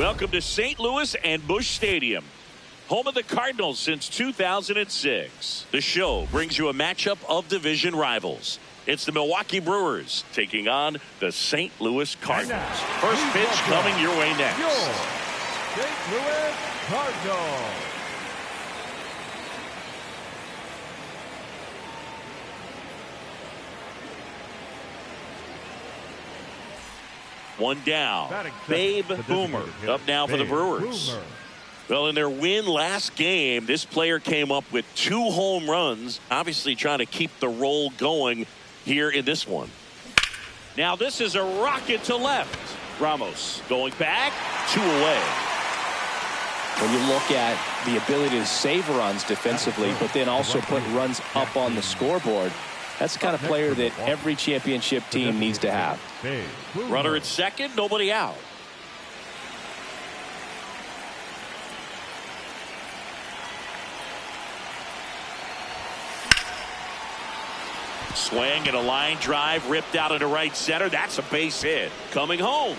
Welcome to St. Louis and Busch Stadium, home of the Cardinals since 2006. The show brings you a matchup of division rivals. It's the Milwaukee Brewers taking on the St. Louis Cardinals. First pitch coming your way next. Your St. Louis Cardinals. One down. Babe Boomer up now for the Brewers. Well, in their win last game, this player came up with 2 home runs, obviously trying to keep the roll going here in this one. Now this is a rocket to left. Ramos going back, 2 away. When you look at the ability to save runs defensively, but then also put runs up on the scoreboard, that's the kind of player that every championship team needs to have. Runner at second, nobody out. Swing and a line drive ripped out into right center. That's a base hit. Coming home.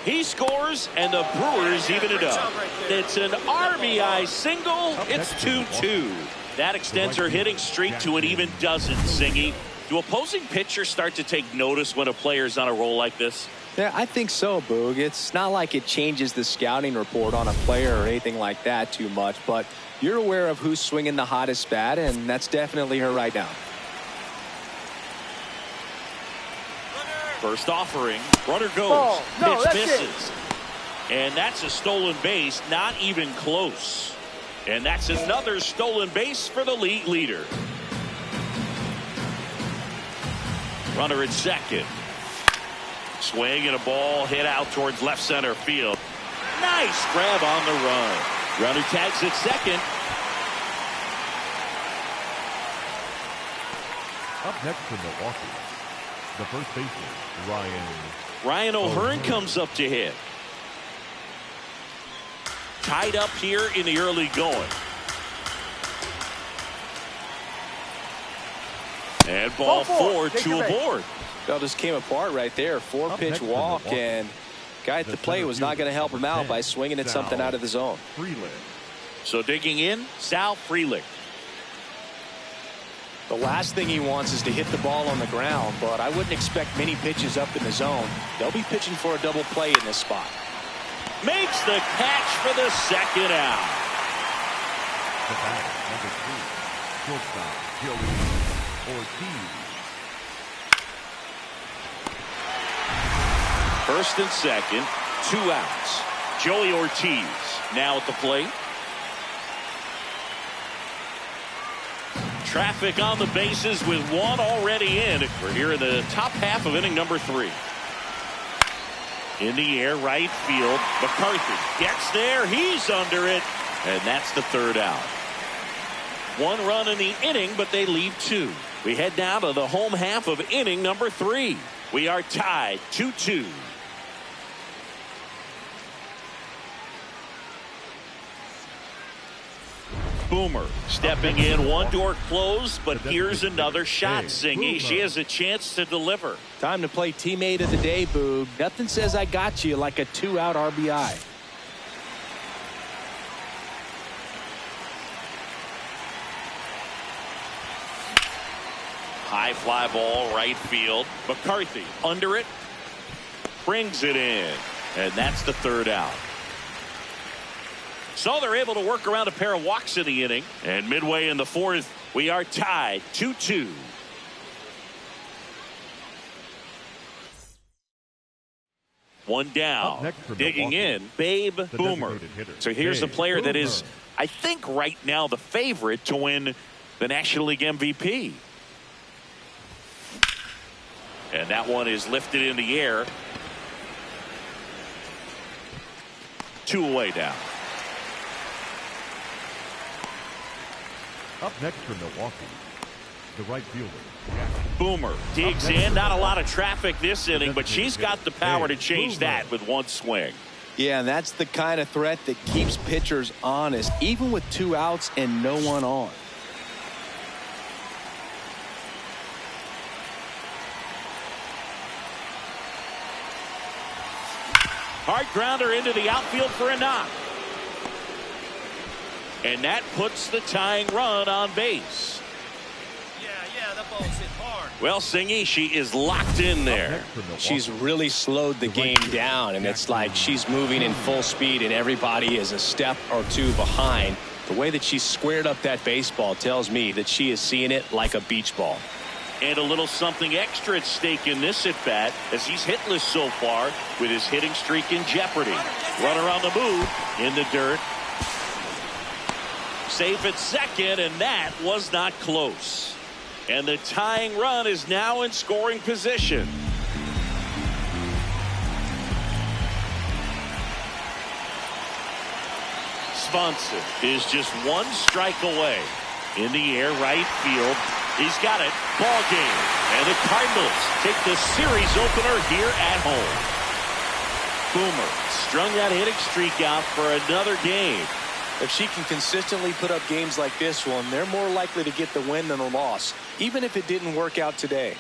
He scores, and the Brewers even it up. It's an RBI single. It's 2-2. That extends her hitting streak to an even dozen, Singy. Do opposing pitchers start to take notice when a player's on a roll like this? Yeah, I think so, Boog. It's not like it changes the scouting report on a player or anything like that too much, but you're aware of who's swinging the hottest bat, and that's definitely her right now. First offering. Runner goes. Ball. No, Pitch misses. And that's a stolen base. Not even close. And that's another stolen base for the league leader. Runner at second. Swing and a ball hit out towards left center field. Nice grab on the run. Runner tags at second. Up next for Milwaukee, the first baseman, Ryan O'Hearn comes up to hit. Tied up here in the early going. And ball 4, 2 aboard. Well, just came apart right there. 4-pitch walk, and guy at the plate was not going to help him out by swinging at something out of the zone. So digging in, Sal Frelick. The last thing he wants is to hit the ball on the ground, but I wouldn't expect many pitches up in the zone. They'll be pitching for a double play in this spot. Makes the catch for the second out. The batter, number 3, shortstop, Joey Ortiz. First and second, 2 outs. Joey Ortiz now at the plate. Traffic on the bases with 1 already in. We're here in the top half of inning number 3. In the air, right field. McCarthy gets there. He's under it. And that's the 3rd out. 1 run in the inning, but they leave 2. We head down to the home half of inning number 3. We are tied 2-2. Boomer stepping in, 1 door closed, but here's another shot, Singy. She has a chance to deliver. Time to play teammate of the day, Boog. Nothing says I got you like a 2-out RBI. High fly ball, right field. McCarthy under it, brings it in, and that's the 3rd out. So they're able to work around a pair of walks in the inning. And midway in the 4th, we are tied 2-2. One down. Digging in, Babe Boomer. So here's a player that is, I think, right now the favorite to win the National League MVP. And that one is lifted in the air. 2 away now. Up next for Milwaukee, the right fielder, Boomer digs in. Not a lot of traffic this inning, but she's got the power to change that with 1 swing. Yeah, and that's the kind of threat that keeps pitchers honest, even with 2 outs and no one on. Hard grounder into the outfield for a knock. And that puts the tying run on base. Yeah, that ball's hit hard. Well, Singy, she is locked in there. She's really slowed the game down, and it's like she's moving in full speed, and everybody is a step or two behind. The way that she squared up that baseball tells me that she is seeing it like a beach ball. And a little something extra at stake in this at-bat, as he's hitless so far with his hitting streak in jeopardy. Runner on the move in the dirt. Safe at second, and that was not close. And the tying run is now in scoring position. Swanson is just one strike away. In the air, right field. He's got it. Ball game. And the Cardinals take the series opener here at home. Boomer strung that hitting streak out for another game. If she can consistently put up games like this one, they're more likely to get the win than the loss, even if it didn't work out today.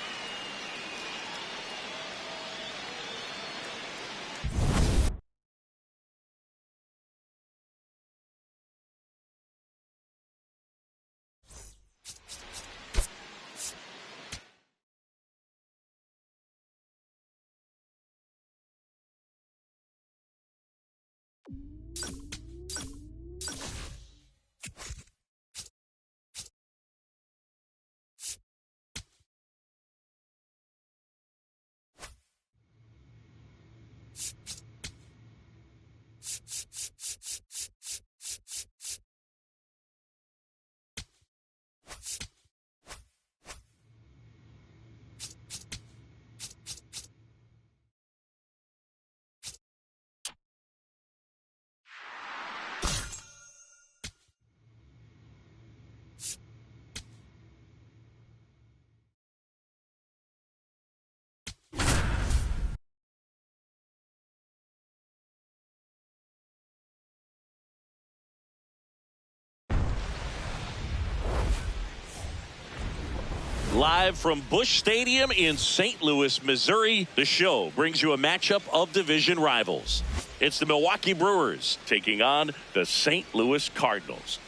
Live from Busch Stadium in St. Louis, Missouri, the show brings you a matchup of division rivals. It's the Milwaukee Brewers taking on the St. Louis Cardinals.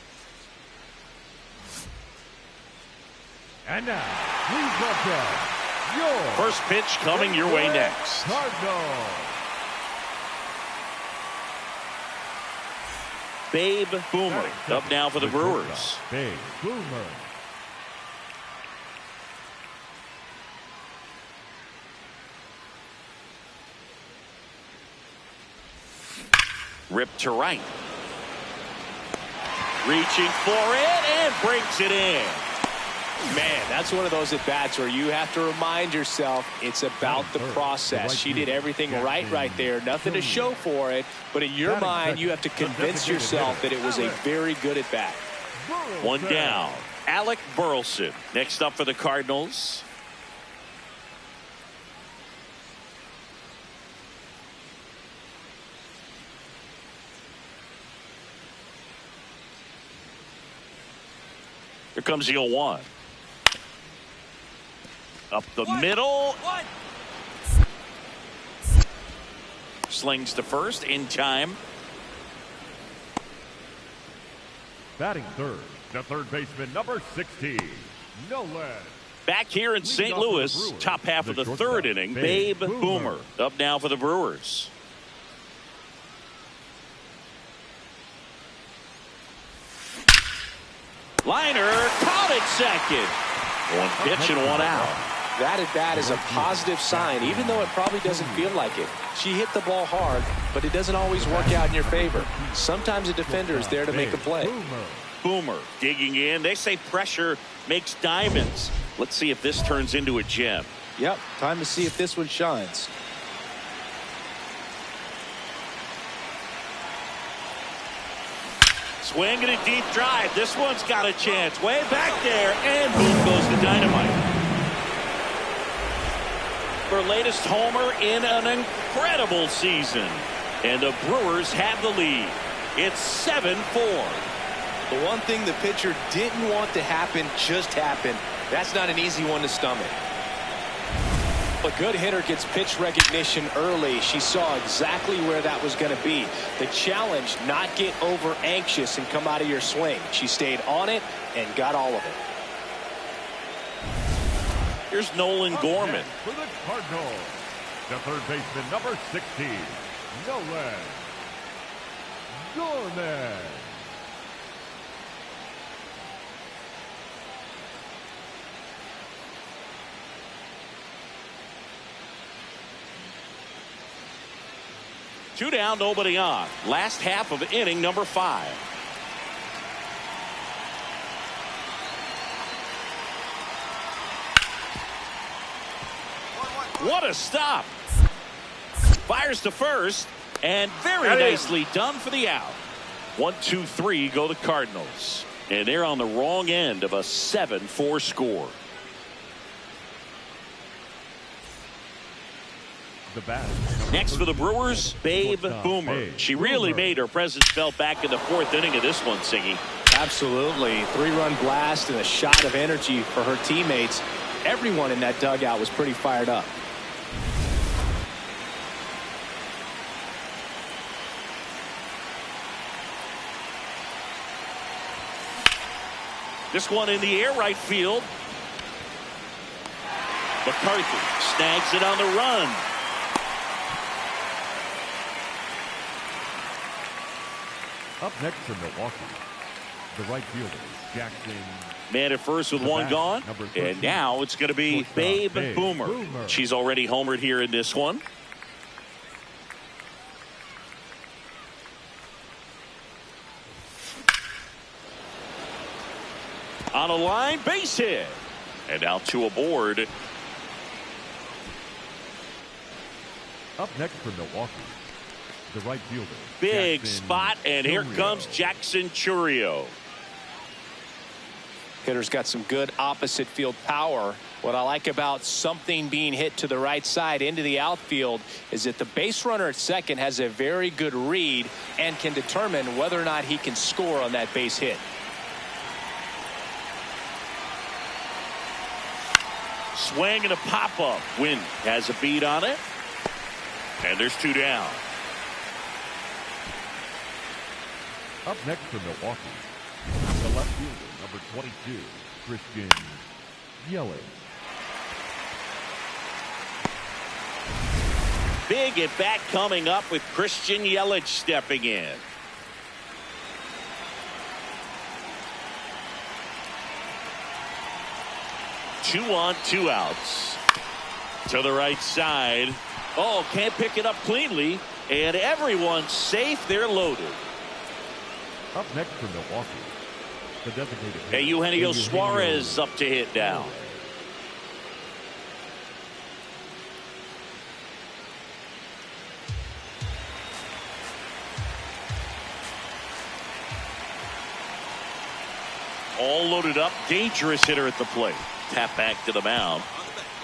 And now, please welcome your First pitch coming your way next. Cardinals. Babe Boomer up now for the Brewers. Babe Boomer. Ripped to right. Reaching for it and brings it in. Man, that's one of those at-bats where you have to remind yourself it's about the process. She did everything right there. Nothing to show for it, but in your mind, you have to convince yourself that it was a very good at-bat. One down. Alec Burleson next up for the Cardinals. Here comes the 0-1. Up the middle. Slings to first in time. Batting third, the third baseman, number 16, Nolan. Back here in St. Louis, top half of the third inning, Babe Boomer up now for the Brewers. Liner caught at second. One pitch and one out. That at-bat is a positive sign, even though it probably doesn't feel like it. She hit the ball hard, but it doesn't always work out in your favor. Sometimes a defender is there to make a play. Boomer digging in. They say pressure makes diamonds. Let's see if this turns into a gem. Yep, time to see if this one shines. Swing and a deep drive. This one's got a chance. Way back there, and boom goes the dynamite. Her latest homer in an incredible season. And the Brewers have the lead. It's 7-4. The one thing the pitcher didn't want to happen just happened. That's not an easy one to stomach. A good hitter gets pitch recognition early. She saw exactly where that was going to be. The challenge, not get over anxious and come out of your swing. She stayed on it and got all of it. Here's Nolan Gorman. For the Cardinals, the third baseman, number 16, Nolan Gorman. Two down, nobody on. Last half of inning number 5. What a stop. Fires to first, and very nicely done for the out. 1, 2, 3 go the Cardinals. And they're on the wrong end of a 7-4 score. The bat. Next for the Brewers, Babe Boomer. She really made her presence felt back in the 4th inning of this one, Siggy. Absolutely. 3-run blast and a shot of energy for her teammates. Everyone in that dugout was pretty fired up. This one in the air, right field. McCarthy snags it on the run. Up next from Milwaukee, the right fielder, Jackson. Man at first with one gone. And now it's going to be Babe Boomer. She's already homered here in this one. On a line, base hit. And now 2 aboard. Up next for Milwaukee, the right fielder. Big Jackson spot, and here Churio. comes Jackson Churio. Hitter's got some good opposite field power. What I like about something being hit to the right side into the outfield is that the base runner at second has a very good read and can determine whether or not he can score on that base hit. Swing and a pop-up. Wynn has a beat on it. And there's 2 down. Up next for Milwaukee, the left fielder, number 22, Christian Yelich. Big at bat coming up with Christian Yelich stepping in. Two on, 2 outs. To the right side. Oh, can't pick it up cleanly. And everyone's safe. They're loaded. Up next for Milwaukee, the designated hitter, Hey, Eugenio Suarez up to hit now. All loaded up. Dangerous hitter at the plate. Tap back to the mound.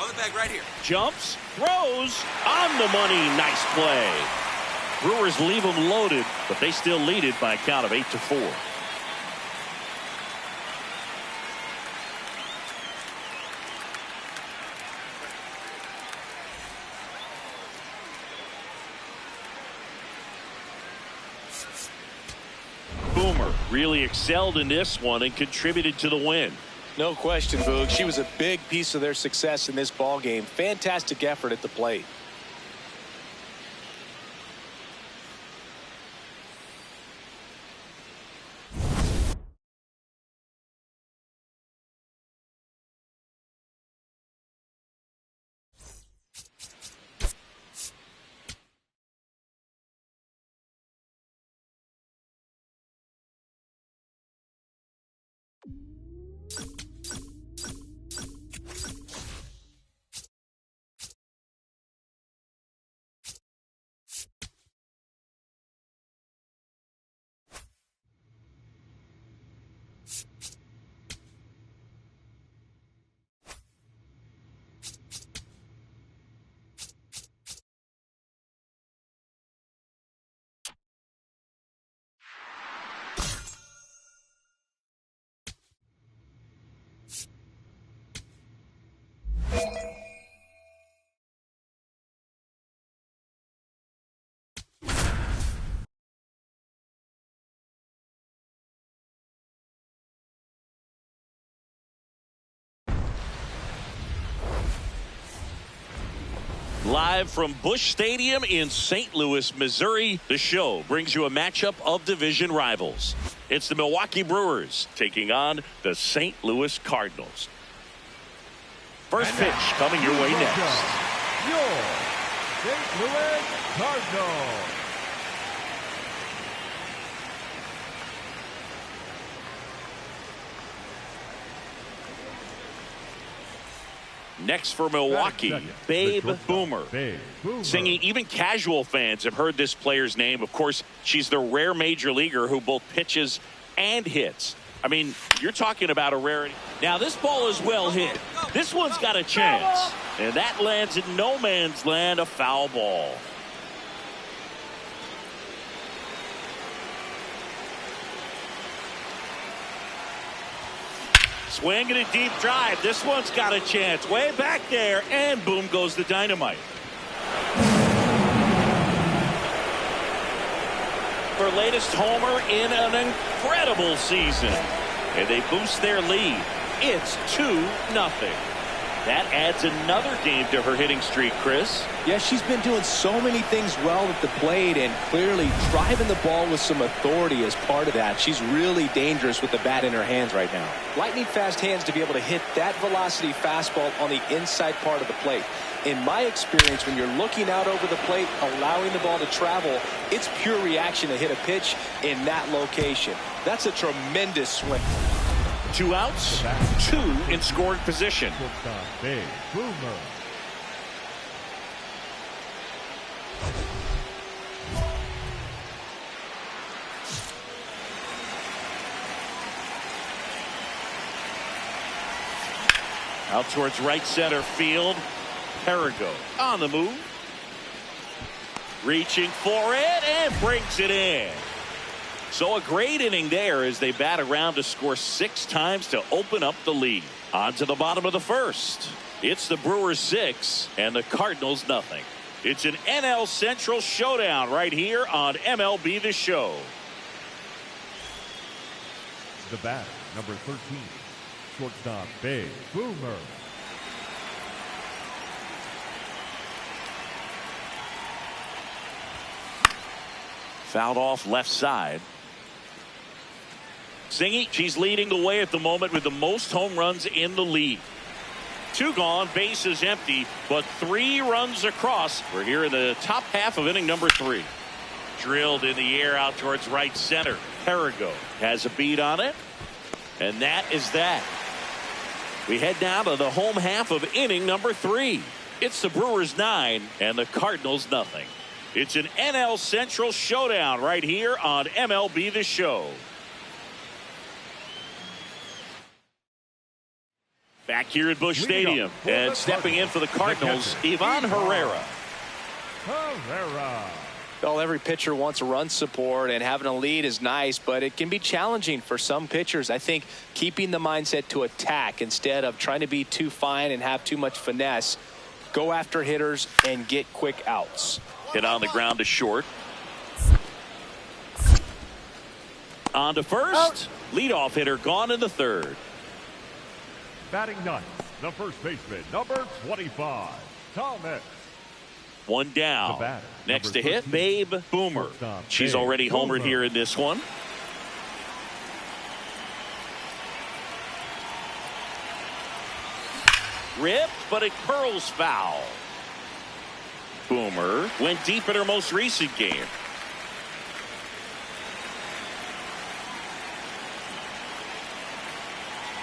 On the bag right here. Jumps, throws, on the money. Nice play. Brewers leave them loaded, but they still lead it by a count of 8-4. Boomer really excelled in this one and contributed to the win. No question, Boog. She was a big piece of their success in this ball game. Fantastic effort at the plate. Live from Busch Stadium in St. Louis, Missouri, the show brings you a matchup of division rivals. It's the Milwaukee Brewers taking on the St. Louis Cardinals. First pitch coming your way next. Your St. Louis Cardinals. Next for Milwaukee, Babe Boomer. Singing, even casual fans have heard this player's name. Of course, she's the rare major leaguer who both pitches and hits. I mean, you're talking about a rarity. Now, this ball is well hit. This one's got a chance. And that lands in no man's land, a foul ball. Swing and a deep drive. This one's got a chance. Way back there, and boom goes the dynamite. Her latest homer in an incredible season. And they boost their lead. It's 2-0. That adds another game to her hitting streak, Chris. Yeah, she's been doing so many things well at the plate and clearly driving the ball with some authority as part of that. She's really dangerous with the bat in her hands right now. Lightning fast hands to be able to hit that velocity fastball on the inside part of the plate. In my experience, when you're looking out over the plate, allowing the ball to travel, it's pure reaction to hit a pitch in that location. That's a tremendous swing. 2 outs, 2 in scoring position. Out towards right center field. Perigo on the move. Reaching for it and brings it in. So a great inning there as they bat around to score 6 times to open up the lead. On to the bottom of the first. It's the Brewers 6 and the Cardinals nothing. It's an NL Central showdown right here on MLB The Show. The batter, number 13, shortstop Babe Boomer. Fouled off left side. Singy, she's leading the way at the moment with the most home runs in the league. 2 gone, bases empty, but 3 runs across. We're here in the top half of inning number 3. Drilled in the air out towards right center. Perigo has a beat on it, and that is that. We head now to the home half of inning number 3. It's the Brewers 9 and the Cardinals nothing. It's an NL Central showdown right here on MLB The Show. Back here at Busch Stadium, and stepping in for the Cardinals, Ivan Herrera. Well, every pitcher wants run support, and having a lead is nice, but it can be challenging for some pitchers. I think keeping the mindset to attack instead of trying to be too fine and have too much finesse. Go after hitters and get quick outs. Hit on the ground to short. On to first. Leadoff hitter gone in the 3rd. Batting ninth, the first baseman, number 25, Thomas. 1 down. Next to hit, Babe Boomer. She's already homered here in this one. Ripped, but it curls foul. Boomer went deep in her most recent game.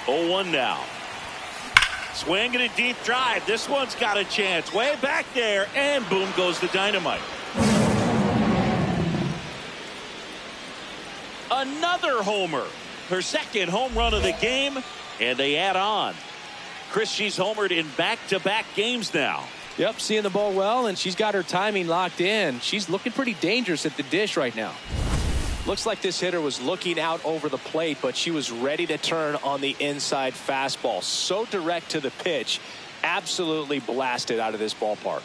0-1 now. Swing and a deep drive. This one's got a chance. Way back there, and boom goes the dynamite. Another homer. Her 2nd home run of the game, and they add on. Chris, she's homered in back-to-back games now. Yep, seeing the ball well, and she's got her timing locked in. She's looking pretty dangerous at the dish right now. Looks like this hitter was looking out over the plate, but she was ready to turn on the inside fastball. So direct to the pitch. Absolutely blasted out of this ballpark.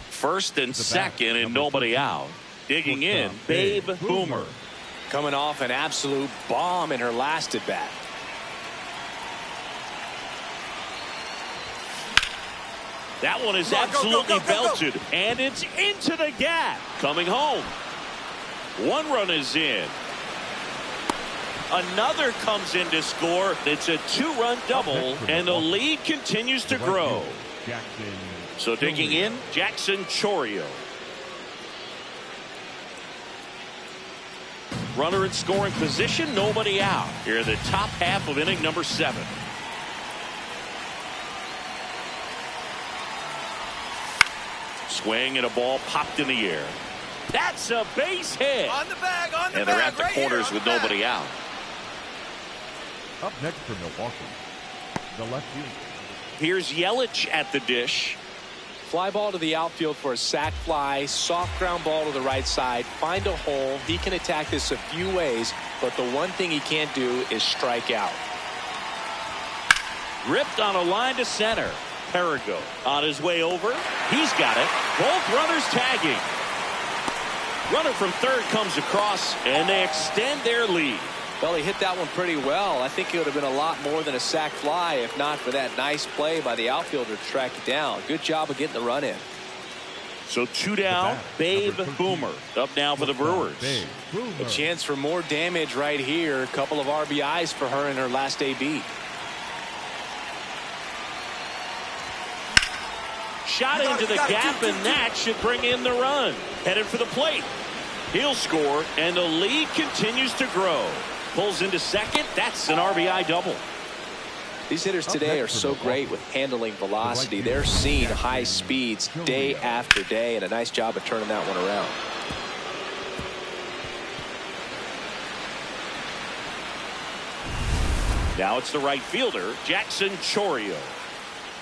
First and second, and nobody out. Digging in, Babe Boomer. Coming off an absolute bomb in her last at bat. That one is Come on, absolutely go. belted, and it's into the gap. Coming home. One run is in. Another comes in to score. It's a two-run double, and the lead continues to grow. So taking in Jackson Chorio. Runner in scoring position, nobody out. Here in the top half of inning number 7. Swing and a ball popped in the air. That's a base hit. On the bag, and they're at the corners with nobody out. Up next for Milwaukee, the left fielder. Here's Yelich at the dish. Fly ball to the outfield for a sac fly. Soft ground ball to the right side. Find a hole. He can attack this a few ways, but the one thing he can't do is strike out. Ripped on a line to center. Perigo on his way over. He's got it. Both runners tagging. Runner from third comes across, and they extend their lead. Well, he hit that one pretty well. I think it would have been a lot more than a sac fly if not for that nice play by the outfielder to track it down. Good job of getting the run in. So 2 down, Babe Boomer up now for the Brewers. A chance for more damage right here. A couple of RBIs for her in her last AB. Shot into the gap, and that should bring in the run. Headed for the plate. He'll score, and the lead continues to grow. Pulls into second. That's an RBI double. These hitters today are so great with handling velocity. They're seeing high speeds day after day, and a nice job of turning that one around. Now it's the right fielder, Jackson Chorio.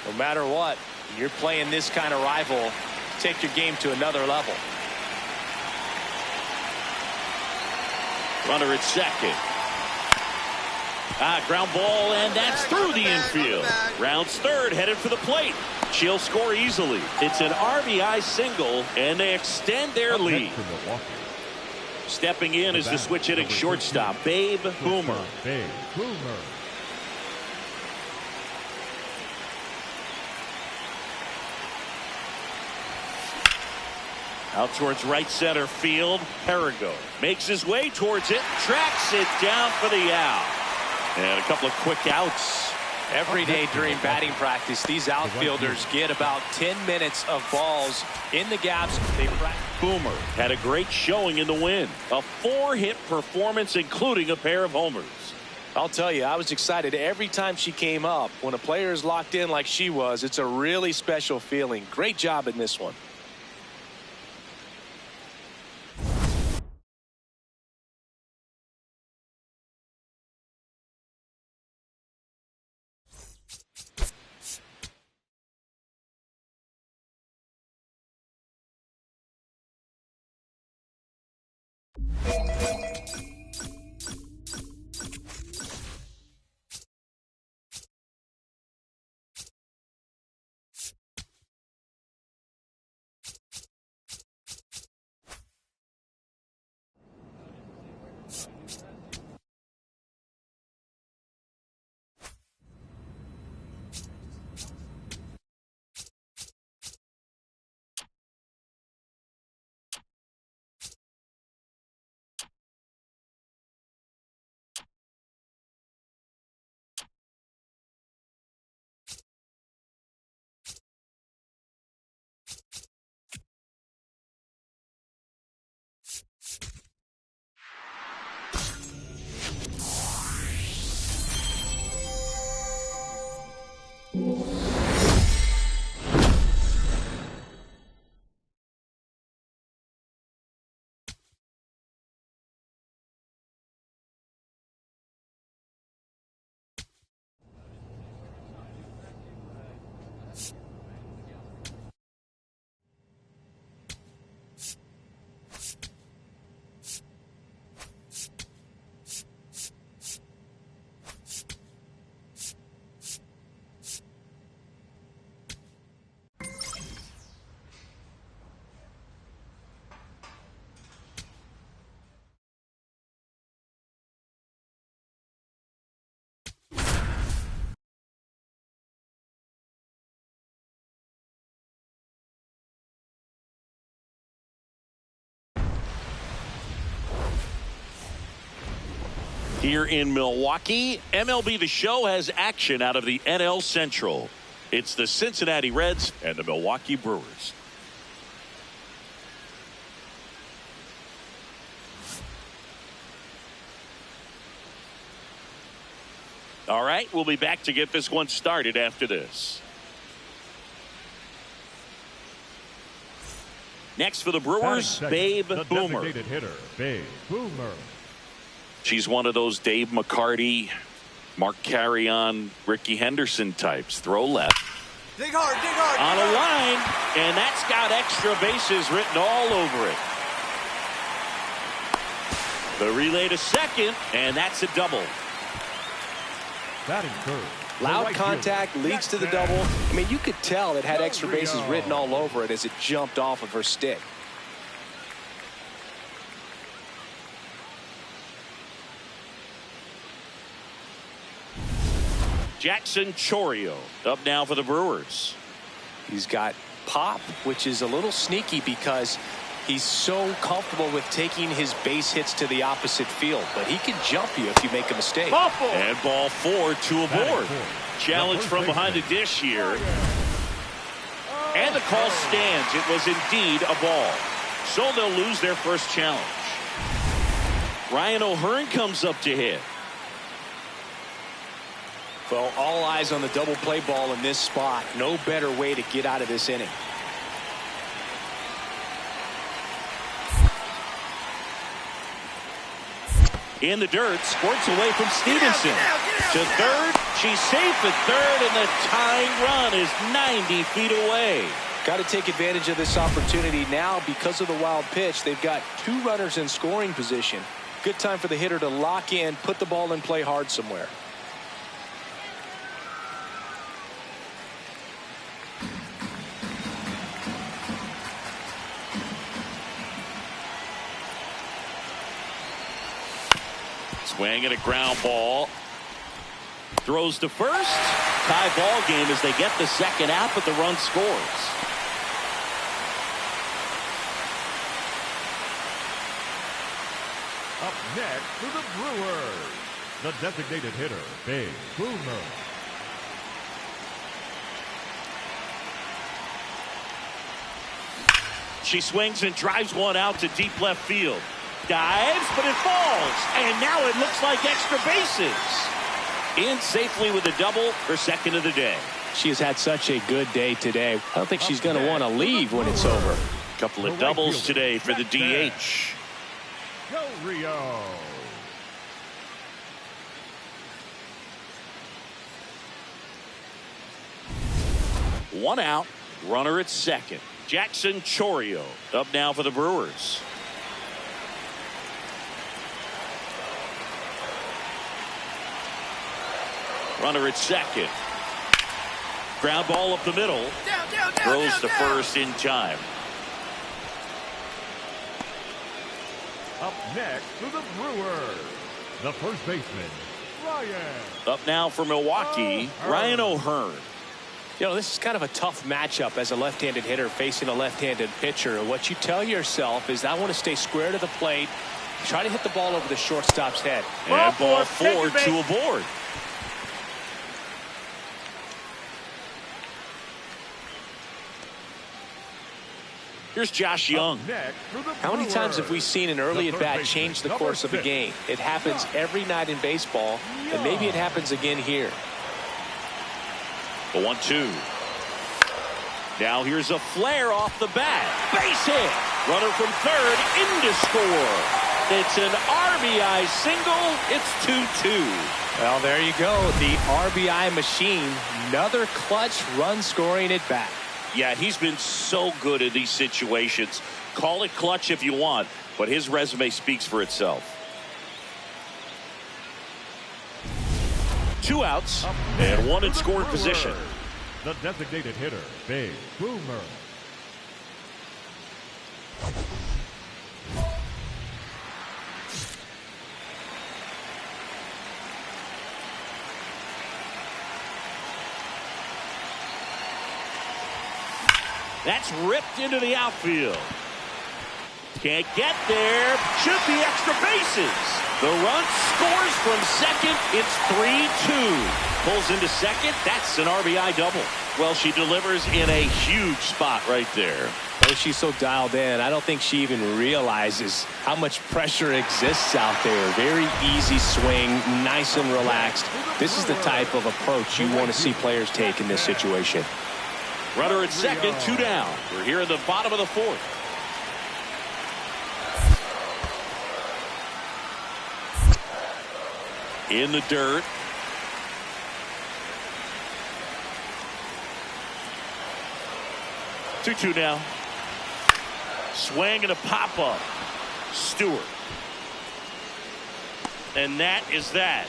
No matter what, you're playing this kind of rival, take your game to another level. Runner at second. Ground ball, and that's through the infield. Rounds third, headed for the plate. She'll score easily. It's an RBI single, and they extend their lead. Stepping in is the switch hitting shortstop, Babe Boomer. Out towards right center field. Perigo makes his way towards it, tracks it down for the out. And a couple of quick outs. Every day during batting practice, these outfielders get about 10 minutes of balls in the gaps. Boomer had a great showing in the win. A 4-hit performance, including a pair of homers. I'll tell you, I was excited every time she came up. When a player is locked in like she was, it's a really special feeling. Great job in this one. Here in Milwaukee, MLB The Show has action out of the NL Central. It's the Cincinnati Reds and the Milwaukee Brewers. All right, we'll be back to get this one started after this. Next for the Brewers, Babe Boomer. Hitter, Babe Boomer. She's one of those Dave McCarty, Mark Carrion, Ricky Henderson types. Throw left. Dig hard, dig hard. On a line, and that's got extra bases written all over it. The relay to second, and that's a double. Batting third. Loud contact leads to the double. I mean, you could tell it had extra bases written all over it as it jumped off of her stick. Jackson Chourio up now for the Brewers. He's got pop, which is a little sneaky because he's so comfortable with taking his base hits to the opposite field. But he can jump you if you make a mistake. And ball 4, 2 aboard. Challenge from behind the dish here. And the call stands. It was indeed a ball. So they'll lose their first challenge. Ryan O'Hearn comes up to hit. Well, all eyes on the double play ball in this spot. No better way to get out of this inning. In the dirt, squirts away from Stevenson. To third, she's safe at third, and the tying run is 90 feet away. Got to take advantage of this opportunity now because of the wild pitch. They've got 2 runners in scoring position. Good time for the hitter to lock in, put the ball in play hard somewhere. Swing and a ground ball. Throws to first. Tie ball game as they get the second out, but the run scores. Up next for the Brewers, the designated hitter, Babe Boomer. She swings and drives one out to deep left field. Dives, but it falls. And now it looks like extra bases. In safely with a double, her second of the day. She has had such a good day today. I don't think she's going to want to leave when it's over. A couple of doubles today for the DH. Go Rio. One out, runner at second. Jackson Chourio up now for the Brewers. Runner at second. Ground ball up the middle. Throws to first in time. Up next for the Brewers, the first baseman, Ryan. Up now for Milwaukee, Ryan O'Hearn. You know, this is kind of a tough matchup as a left-handed hitter facing a left-handed pitcher. And what you tell yourself is, I want to stay square to the plate, try to hit the ball over the shortstop's head. And ball 4, 2 aboard. Here's Josh Young. How many times have we seen an early at-bat change the course of a game? It happens every night in baseball, and maybe it happens again here. The 1-2. Now here's a flare off the bat. Base hit. Runner from third in to score. It's an RBI single. It's 2-2. Well, there you go. The RBI machine. Another clutch run scoring at bat. Yeah, he's been so good in these situations. Call it clutch if you want, but his resume speaks for itself. 2 outs and 1 in scoring position. The designated hitter, Babe Boomer. That's ripped into the outfield. Can't get there. Should be extra bases. The run scores from second. It's 3-2. Pulls into second. That's an RBI double. Well, she delivers in a huge spot right there. Oh, she's so dialed in. I don't think she even realizes how much pressure exists out there. Very easy swing, nice and relaxed. This is the type of approach you want to see players take in this situation. Runner at second, 2 down. We're here in the bottom of the fourth. In the dirt. Two now. Swing and a pop-up. Stewart. And that is that.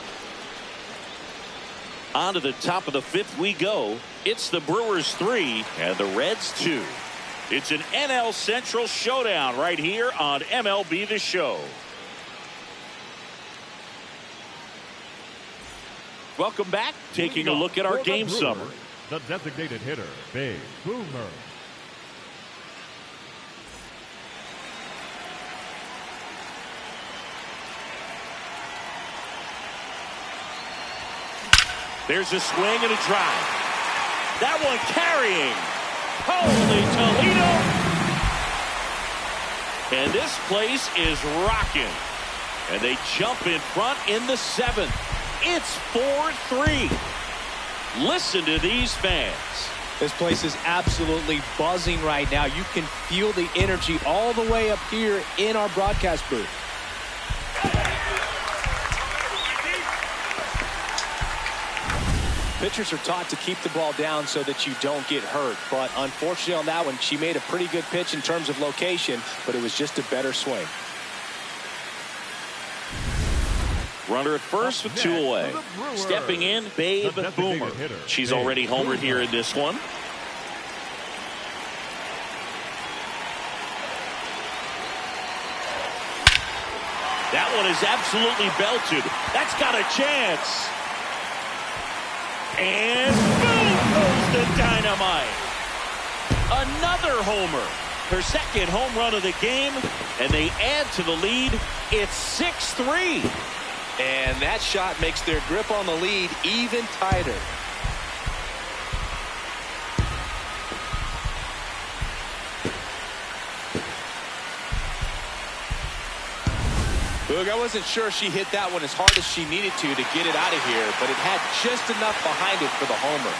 On to the top of the fifth we go. It's the Brewers 3 and the Reds 2. It's an NL Central showdown right here on MLB The Show. Welcome back. Taking a look at our game summary. The designated hitter, Big Boomer. There's a swing and a drive. That one carrying. Holy Toledo. And this place is rocking. And they jump in front in the seventh. It's 4-3. Listen to these fans. This place is absolutely buzzing right now. You can feel the energy all the way up here in our broadcast booth. Pitchers are taught to keep the ball down so that you don't get hurt. But unfortunately on that one, she made a pretty good pitch in terms of location, but it was just a better swing. Runner at first with 2 away. Stepping in, Babe Boomer. She's already homered here in this one. That one is absolutely belted. That's got a chance. And boom goes the dynamite. Another homer. Her second home run of the game. And they add to the lead. It's 6-3. And that shot makes their grip on the lead even tighter. Look, I wasn't sure she hit that one as hard as she needed to get it out of here, but it had just enough behind it for the homer.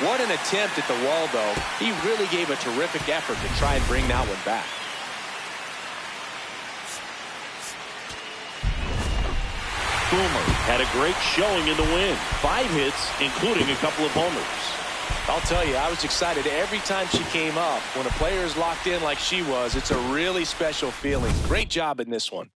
What an attempt at the wall, though. He really gave a terrific effort to try and bring that one back. Boomer had a great showing in the win. 5 hits, including a couple of homers. I'll tell you, I was excited every time she came up. When a player is locked in like she was, it's a really special feeling. Great job in this one.